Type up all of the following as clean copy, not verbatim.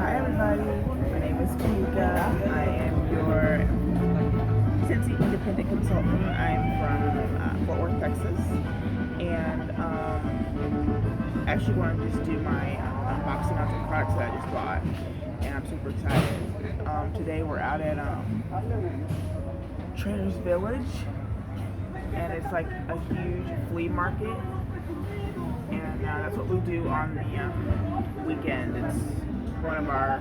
Hi everybody, my name is Tamika. I am your Scentsy independent consultant. I'm from Fort Worth, Texas, and actually want to just do my unboxing on some products that I just bought, and I'm super excited. Today we're out at Trader's Village, and it's like a huge flea market, and that's what we do on the weekend. It's one of our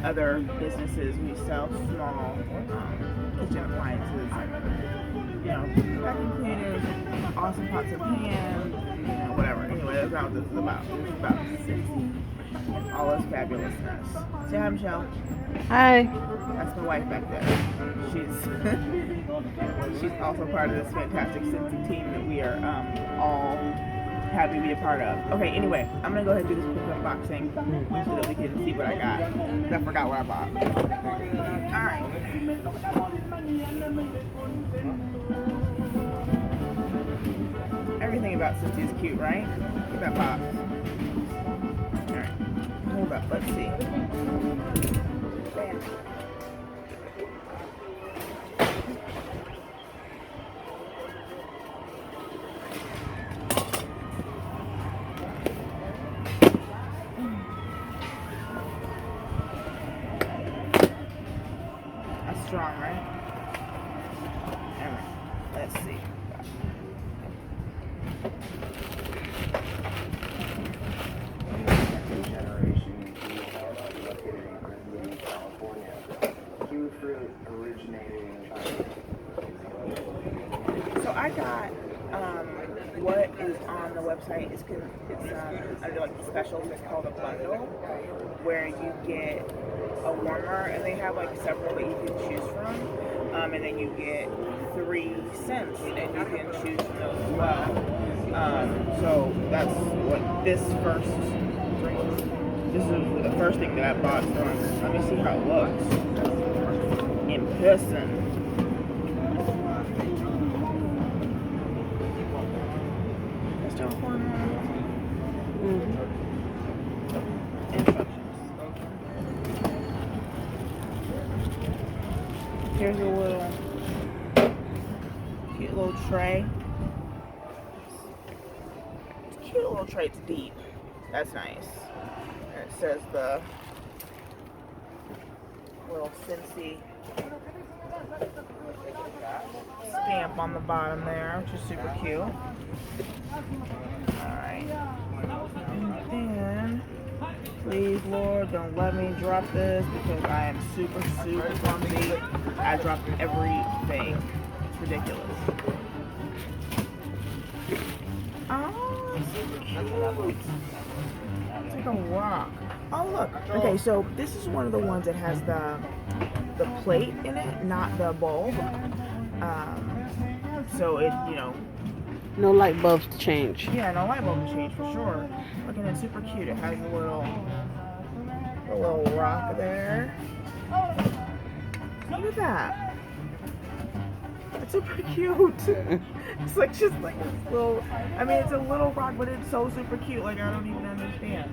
other businesses. We sell small kitchen appliances, vacuum cleaners, awesome pots and pans, whatever. Anyway, that's not what this is about. This is about Scentsy and all its fabulousness. Say hi, Michelle. Hi. That's my wife back there. She's also part of this fantastic Scentsy team that we are all happy to be a part of. Okay, anyway, I'm gonna go ahead and do this quick unboxing so that we can see what I got. Because I forgot what I bought. Alright. Everything about Scentsy is cute, right? Look at that box. Alright. Hold up, let's see. Strong, right? Alright, let's see. So I got what is on the website. It's under like the specials. It's called a bundle, where you get a warmer, and they have like several that you can choose from, and then you get 3 scents, and you can choose from those as well. So that's what this first brings. This is the first thing that I bought from. Let me see how it looks in person. Here's a cute little tray. It's a cute little tray. It's deep. That's nice. And it says the little Scentsy stamp on the bottom there, which is super cute. Alright. And then, please, Lord, don't let me drop this because I am super clumsy. I drop everything. It's ridiculous. Oh, it's super cute. It's like a rock. Oh, look. Okay, so this is one of the ones that has the plate in it, not the bulb. So it, No light bulbs to change. Yeah, no light bulb to change for sure. Look, and it's super cute. It has a little rock there. Look at that. It's super cute. It's like just like this little. I mean, it's a little rock, but it's so super cute. Like I don't even understand.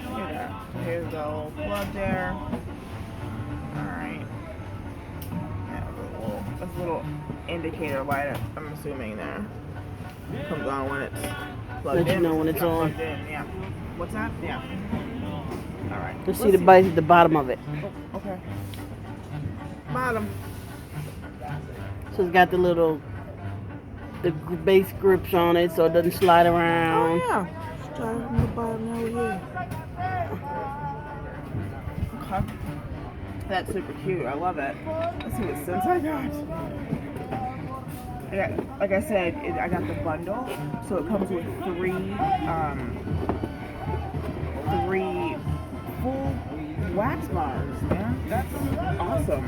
Look at that. Here's the little plug there. All right. That's a little indicator light, I'm assuming there. Comes on when it's plugged in. Let you know when it's on. Yeah. What's that? Yeah. Alright. Let's see the bite at the bottom of it. Oh, okay. Bottom. So it's got the base grips on it so it doesn't slide around. Oh, yeah. Start from the bottom over here. Okay. That's super cute. I love it. Let's see what scents I got. Like I said, I got the bundle, so it comes with 3 full wax bars, man. That's awesome.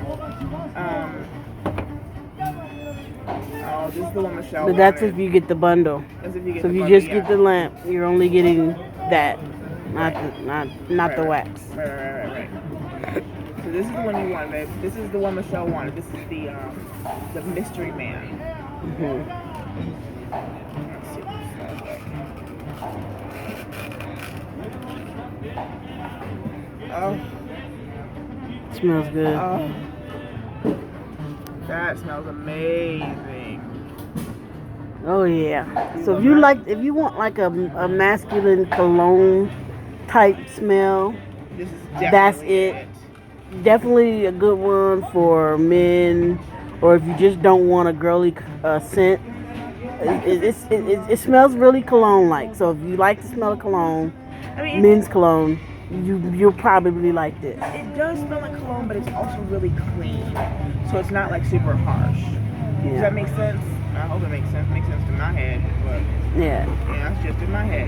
Oh, this is the one Michelle But that's wanted. if you get the bundle. That's if you get So the if you bundle, just get the lamp, you're only getting that, not the wax. Right. So this is the one you wanted, babe. This is the one Michelle wanted. This is the mystery man. Mm-hmm. Let's see what this smells like. Oh, Smells good. That smells amazing. Oh yeah. So if you want like a masculine cologne type smell, This is that's definitely it. Definitely a good one for men, or if you just don't want a girly scent. It smells really cologne like. So if you like the smell of cologne, I mean, men's cologne, you'll probably like this. It does smell like cologne, but it's also really clean, so it's not like super harsh. Does that make sense? I hope it makes sense. Makes sense to my head, but yeah, that's just in my head.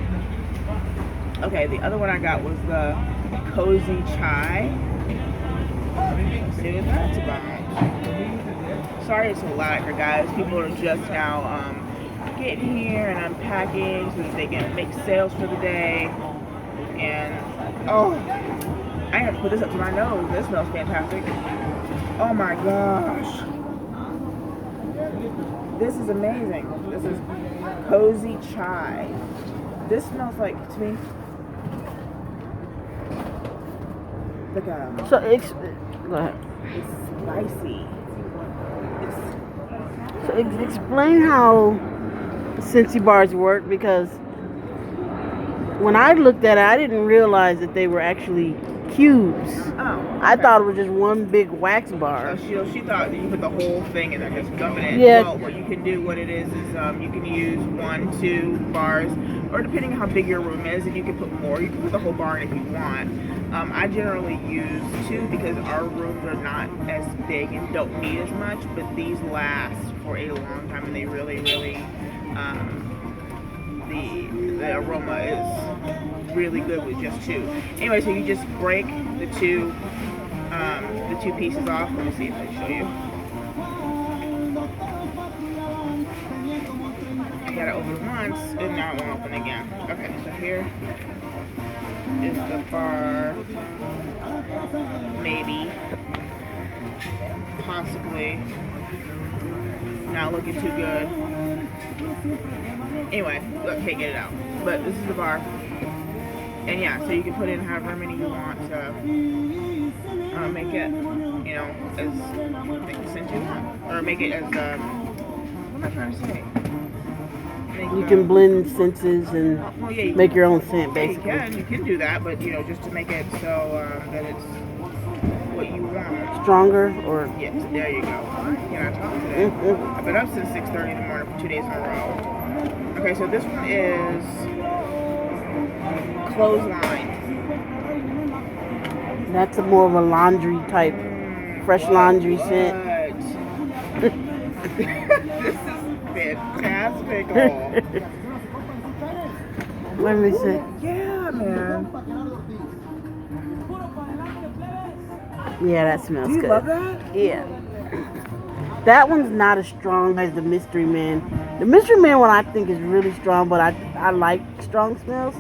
Okay, the other one I got was the Cozy Chai. Let's see what that's about. Sorry it's so loud here, guys. People are just now getting here and unpacking so that they can make sales for the day. And I have to put this up to my nose. This smells fantastic. Oh my gosh. This is amazing. This is Cozy Chai. This smells like, to me, like a... So go ahead. It's spicy. So explain how Scentsy bars work, because when I looked at it, I didn't realize that they were actually cubes. Oh, okay. I thought it was just one big wax bar. So she thought that you put the whole thing in there, just dump it in. Yeah. Well, what you can do, what it is you can use 1, 2 bars, or depending on how big your room is, if you can put more, you can put the whole bar in if you want. I generally use 2 because our rooms are not as big and don't need as much, but these last for a long time, and they really, really, the aroma is really good with just 2. Anyway, so you just break the two pieces off. Let me see if I show you. I got it open once and now it won't open again. Okay, so here is the bar. Maybe. Possibly. Not looking too good. Anyway, look, can't get it out. But this is the bar. And yeah, so you can put in however many you want to make it, as make the scent you want. Or make it as, what am I trying to say? You can blend scents and make your own scent, basically. You can do that, but, just to make it so that it's what you want. Stronger, or? Yes, there you go. Can I talk today? I've been up since 6:30 in the morning for 2 days in a row. Okay, so this one is Clothesline. That's more of a laundry type, fresh laundry scent. This is fantastic. Let me see. Yeah, man. Yeah, that smells good. Do you love that? Yeah. That one's not as strong as the Mystery Man. The Mystery Man one I think is really strong, but I like strong smells.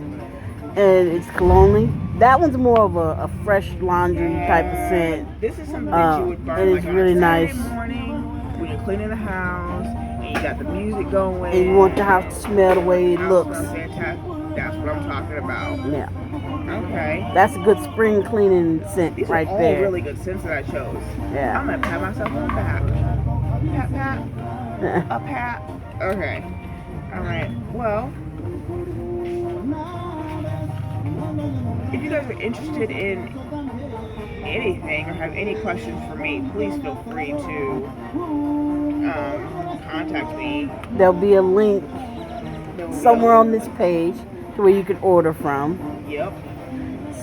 And it's cologne. That one's more of a fresh laundry type of scent. This is something that you would burn and it's really nice. Morning when you're cleaning the house and you got the music going. And you want the house to smell the way it looks. Fantastic. That's what I'm talking about. Yeah. Okay. That's a good spring cleaning scent. These right are all there. Really good scents that I chose. Yeah. I'm gonna pat myself on the back. Pat, pat. A pat. Okay. All right. Well, if you guys are interested in anything or have any questions for me, please feel free to contact me. There'll be a link somewhere on this page to where you can order from. Yep.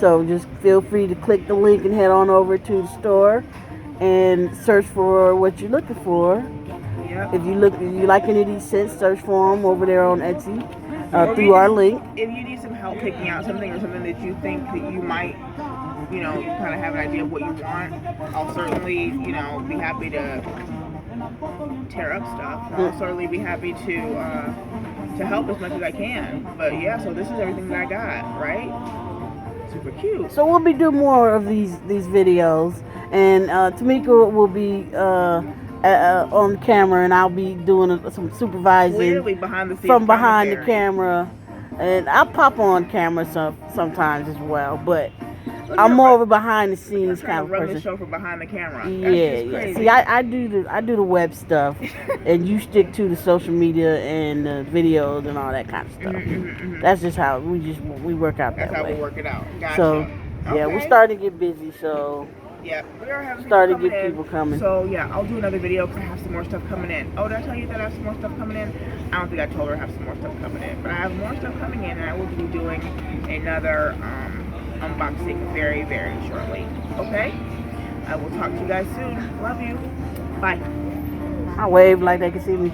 So just feel free to click the link and head on over to the store and search for what you're looking for. Yep. If you like any of these scents, search for them over there on Etsy through our link. If you need some help picking out something or something that you think that you might, kind of have an idea of what you want, I'll certainly, be happy to tear up stuff. I'll certainly be happy to help as much as I can. But yeah, so this is everything that I got, right? Super cute. So we'll be doing more of these videos, and Tamika will be on camera, and I'll be doing some supervising Clearly behind the scenes from behind the camera And I pop on camera sometimes as well, but Look I'm at more her- of a behind the scenes trying kind to of run the person. show from behind the camera. That's Yeah, just yeah. crazy. See, I do the web stuff, and you stick to the social media and the videos and all that kind of stuff. That's just how we work out That's that how way. we'll work it out. Gotcha. So yeah, we're Okay. starting to get busy. So Yeah, we are having starting people to get coming people in. coming. So yeah, I'll do another video because I have some more stuff coming in. Oh, did I tell you that I have some more stuff coming in? I don't think I told her I have some more stuff coming in, but I have more stuff coming in, and I will be doing another unboxing very, very shortly. Okay? I will talk to you guys soon. Love you. Bye. I wave like they can see me.